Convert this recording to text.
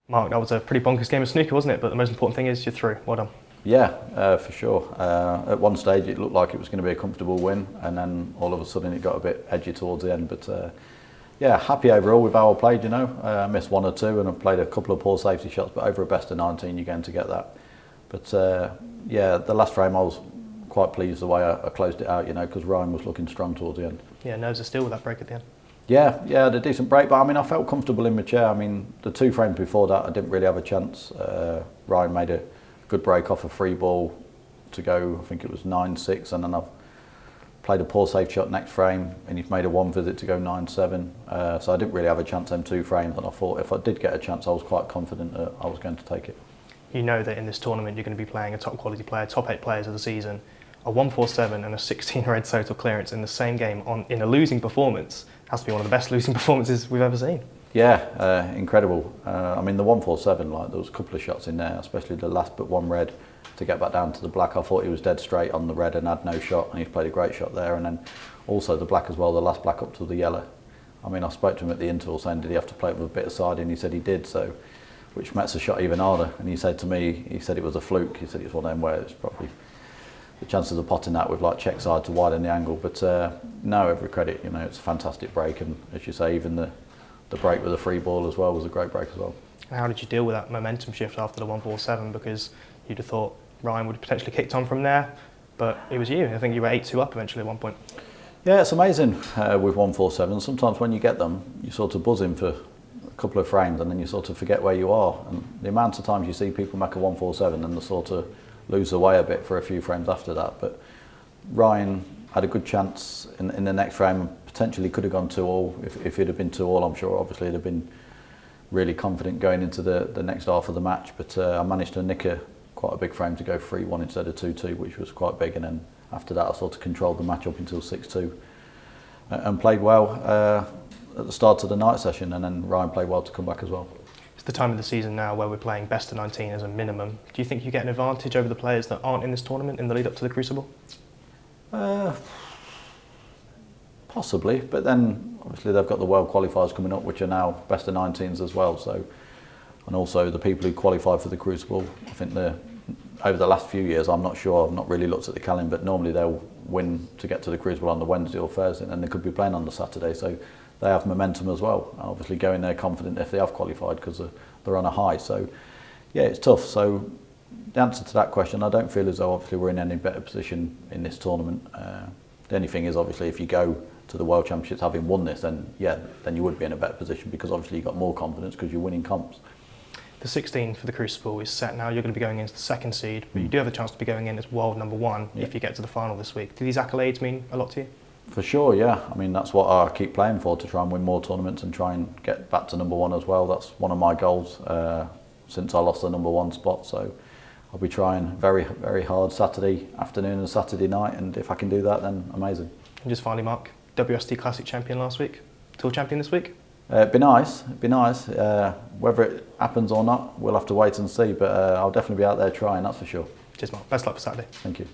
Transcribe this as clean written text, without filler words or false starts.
Mark, that was a pretty bonkers game of snooker, wasn't it? But the most important thing is you're through. Well done. Yeah, for sure. At one stage it looked like it was going to be a comfortable win, and then all of a sudden it got a bit edgy towards the end. But yeah, happy overall with how I played, you know. I missed one or two and I played a couple of poor safety shots, but over a best of 19 you're going to get that. But yeah, the last frame I was quite pleased the way I closed it out, you know, because Ryan was looking strong towards the end. Yeah, nerves are still with that break at the end. Yeah, I had a decent break, but I mean, I felt comfortable in my chair. I mean, the two frames before that, I didn't really have a chance. Ryan made a good break off a free ball to go, I think it was 9-6, and then I've played a poor safe shot next frame, and he's made a one visit to go 9-7. So I didn't really have a chance them two frames, and I thought if I did get a chance, I was quite confident that I was going to take it. You know that in this tournament you're going to be playing a top quality player, top 8 players of the season. A 1-4-7 and a 16 red total clearance in the same game in a losing performance has to be one of the best losing performances we've ever seen. Yeah, incredible. I mean, the 1-4-7, like there was a couple of shots in there, especially the last but one red to get back down to the black. I thought he was dead straight on the red and had no shot, and he's played a great shot there. And then also the black as well, the last black up to the yellow. I mean, I spoke to him at the interval saying, did he have to play it with a bit of side? And he said he did, so which makes the shot even harder. And he said to me, he said it was a fluke. He said it was one of them where it's probably the chances of potting that with like check side to widen the angle. But no, every credit, you know, it's a fantastic break, and as you say, even the break with the free ball as well was a great break as well. And how did you deal with that momentum shift after the 1-4-7? Because you'd have thought Ryan would have potentially kicked on from there, but it was you. I think you were 8-2 up eventually at one point. Yeah, it's amazing with 1-4-7. Sometimes when you get them, you sort of buzz in for a couple of frames and then you sort of forget where you are. And the amount of times you see people make a 1-4-7 and they sort of lose their way a bit for a few frames after that. But Ryan had a good chance in the next frame, potentially could have gone 2-all. If it had been 2-all, I'm sure obviously he'd have been really confident going into the next half of the match. But I managed to nick quite a big frame to go 3-1 instead of 2-2, which was quite big. And then after that I sort of controlled the match up until 6-2 and played well at the start of the night session, and then Ryan played well to come back as well. It's the time of the season now where we're playing best of 19 as a minimum. Do you think you get an advantage over the players that aren't in this tournament in the lead up to the Crucible? Possibly, but then obviously they've got the World Qualifiers coming up, which are now best of 19s as well. So, and also the people who qualified for the Crucible, I think over the last few years, I'm not sure, I've not really looked at the calendar, but normally they'll win to get to the Crucible on the Wednesday or Thursday, and they could be playing on the Saturday. So they have momentum as well, and obviously going there confident if they have qualified because they're on a high. So yeah, it's tough. So the answer to that question, I don't feel as though obviously we're in any better position in this tournament. The only thing is obviously if you go to the World Championships having won this, then yeah, then you would be in a better position because obviously you've got more confidence because you're winning comps. The 16 for the Crucible is set now. You're going to be going into the second seed, but you do have a chance to be going in as world number 1 if you get to the final this week. Do these accolades mean a lot to you? For sure, yeah. I mean, that's what I keep playing for, to try and win more tournaments and try and get back to number 1 as well. That's one of my goals since I lost the number 1 spot. So I'll be trying very, very hard Saturday afternoon and Saturday night, and if I can do that, then amazing. And just finally, Mark, WST Classic champion last week, Tour champion this week? It'd be nice. Whether it happens or not, we'll have to wait and see, but I'll definitely be out there trying, that's for sure. Cheers, Mark. Best luck for Saturday. Thank you.